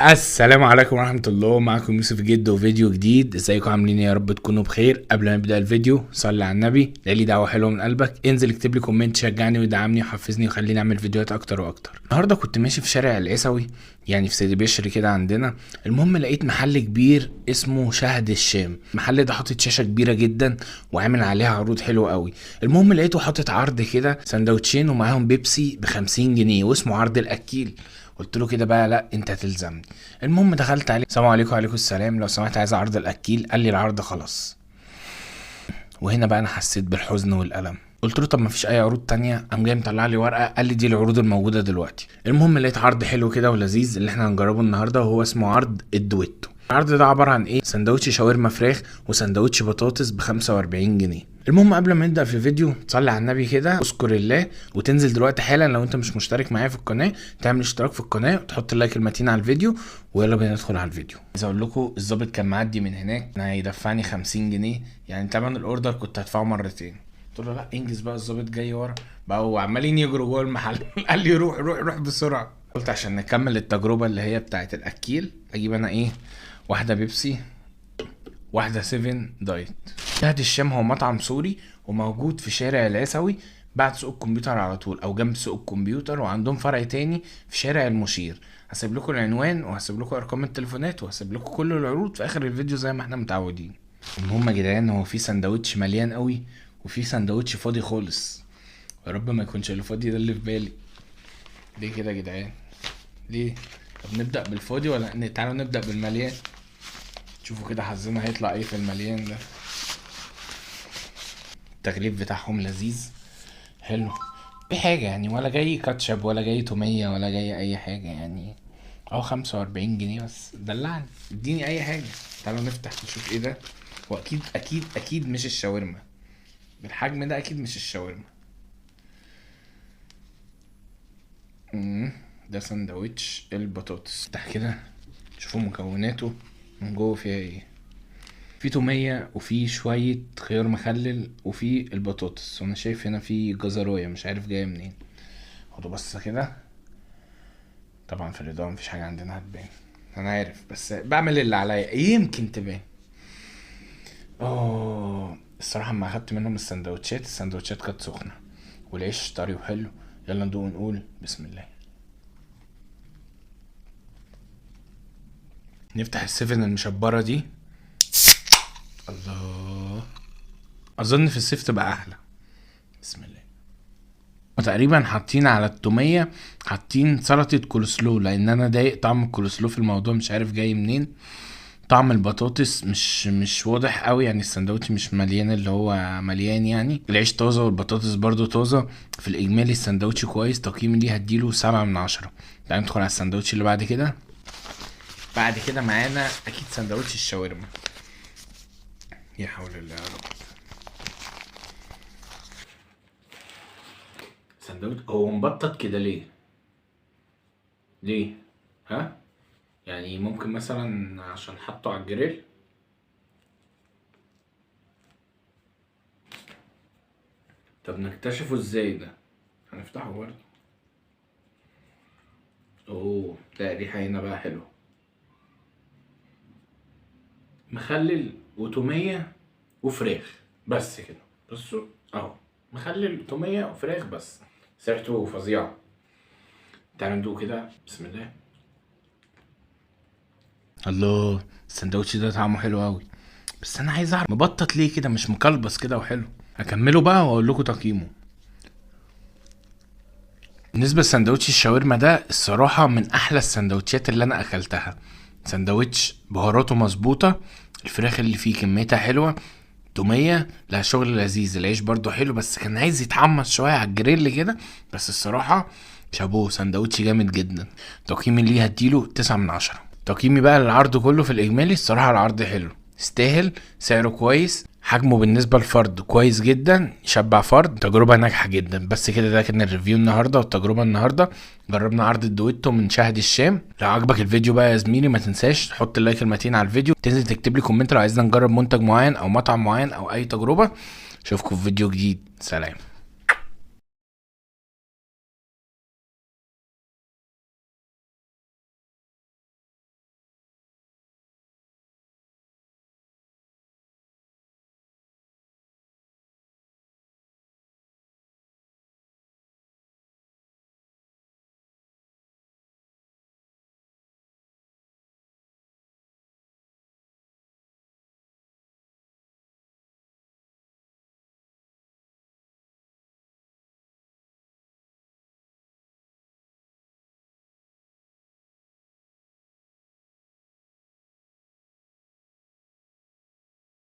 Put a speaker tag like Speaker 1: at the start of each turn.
Speaker 1: السلام عليكم ورحمة الله. معكم يوسف جد وفيديو جديد. ازيكم عاملين يا رب تكونوا بخير. قبل ما نبدأ الفيديو صلي على النبي، لي دعوة حلوة من قلبك، انزل اكتب لي كومنت شجعني ويدعمني ويحفزني ويخليني اعمل فيديوهات اكتر واكتر. النهارده كنت ماشي في شارع العيسوي، يعني في سيدي بشر كده عندنا. المهم لقيت محل كبير اسمه شهد الشام. المحل ده حاطط شاشة كبيرة جدا وعامل عليها عروض حلوة قوي. المهم لقيته حاطط عرض كده سندوتشين ومعاهم بيبسي ب50 جنيه واسمه عرض الاكيل. قلت له كده بقى لا انت هتلزمني. المهم دخلت عليه، السلام عليكم. وعليكم السلام، لو سمحت عايز عرض الاكيل. قال لي العرض خلاص. وهنا بقى انا حسيت بالحزن والالم. قلت له طب ما فيش اي عروض تانية؟ قام جاي مطلع لي ورقه قال لي دي العروض الموجوده دلوقتي. المهم لقيت عرض حلو كده ولذيذ اللي احنا هنجربه النهارده، وهو اسمه عرض الدويتو. العرض ده عباره عن ايه؟ سندوتش شاورما فراخ وسندوتش بطاطس ب45 جنيه. المهم قبل ما نبدا في الفيديو تصلي على النبي كده، اذكر الله، وتنزل دلوقتي حالا لو انت مش مشترك معايا في القناه تعمل اشتراك في القناه وتحط اللايك المتين على الفيديو. ويلا بينا ندخل على الفيديو. عايز اقول لكم الظابط كان معدي من هناك، انا هيدفعني 50 جنيه، يعني تمن الاوردر كنت هدفعه مرتين. قلت له لا انجز بقى، الظابط جاي ورا بقى وعمالين يجروا جوه المحل. قال لي روح روح روح بسرعه. قلت عشان نكمل التجربه اللي هي بتاعت الاكيل اجيب انا ايه، واحده بيبسي، واحده 7 دايت. شهد الشام هو مطعم سوري وموجود في شارع العيسوي بعد سوق الكمبيوتر على طول او جنب سوق الكمبيوتر، وعندهم فرع تاني في شارع المشير. هسيب لكم العنوان وهسيب لكم ارقام التليفونات وهسيب لكم كل العروض في اخر الفيديو زي ما احنا متعودين. المهم يا جدعان هو في سندوتش مليان قوي وفي سندوتش فاضي خالص. يا رب ما يكونش اللي فاضي ده اللي في بالي. ليه كده يا جدعان؟ ليه؟ طب نبدأ بالفاضي ولا تعالوا نبدأ بالمليان؟ شوفوا كده حظنا هيطلع ايه في المليان ده. التغليف بتاعهم لذيذ حلو، في حاجة يعني، ولا جاي كاتشب ولا جاي تومية ولا جاي اي حاجة يعني. 45 جنيه بس، دلعني اديني اي حاجة. تعالوا نفتح نشوف ايه ده. واكيد اكيد اكيد مش الشاورما بالحجم ده، اكيد مش الشاورما. ده سندوتش البطاطس. افتح كده شوفوا مكوناته من جوه فيها ايه. في تومية وفي شوية خيار مخلل وفي البطاطس، وانا شايف هنا في جزراية مش عارف جاية منين. خدوا بصة كده. طبعا في الاضاءة مفيش حاجة عندنا هتبان، انا عارف بس بعمل اللي عليا يمكن تبان. الصراحة ما اخدت منهم السندوتشات كانت سخنة والعيش طري وحلو. يلا ندوق ونقول بسم الله. نفتح السفن المشبرة دي. الله، اظن في الصيف تبقى احلى. بسم الله. وتقريبا حاطين على التومية حاطين سلطة كولسلو، لان انا ضايق طعم الكولسلو في الموضوع مش عارف جاي منين. طعم البطاطس مش واضح قوي، يعني السندوتش مش مليان اللي هو مليان، يعني العيش طازة والبطاطس برضو طازة. في الاجمالي السندوتش كويس، تقييمي ليه هديله 7/10. تعالوا ندخل على السندوتش اللي بعد كده. بعد كده معانا اكيد سندوتش الشاورما. يا حول الله يا رب. سندوتش هو مبطط كده ليه؟ ليه؟ ها؟ يعني ممكن مثلا عشان حطه على الجريل. طب نكتشفه ازاي ده؟ هنفتحه برضه. ده ريحة هنا بقى حلوة. مخلل وتومية وفراخ بس كده. بصوا اهو، مخلل وتومية وفراخ بس، ريحته فظيعة. تعالوا ندوق كده بسم الله. الله، السندوتش ده طعمه حلو قوي، بس انا عايز اعرف مبطط ليه كده مش مكلبس كده وحلو. هكمله بقى واقول لكم تقييمه. بالنسبه لسندوتش الشاورما ده الصراحه من احلى السندوتشات اللي انا اكلتها. سندوتش بهاراته مظبوطه، الفراخ اللي فيه كميتها حلوه، توميه لها شغل لذيذ، العيش برضو حلو بس كان عايز يتحمص شويه على الجريل كده. بس الصراحه شابوه، سندوتش جامد جدا. تقييمي ليه هديله 9/10. تقييمي بقى للعرض كله في الاجمالي، الصراحه العرض حلو يستاهل، سعره كويس، حجمه بالنسبه للفرد كويس جدا، يشبع فرد، تجربه ناجحه جدا. بس كده ده كان الريفيو النهارده والتجربه النهارده. جربنا عرض الدويتو من شهد الشام. لو عجبك الفيديو بقى يا زميلي ما تنساش تحط اللايك المتين على الفيديو، تنزل تكتب لي كومنت لو عايزنا نجرب منتج معين او مطعم معين او اي تجربه. اشوفكم في فيديو جديد، سلام.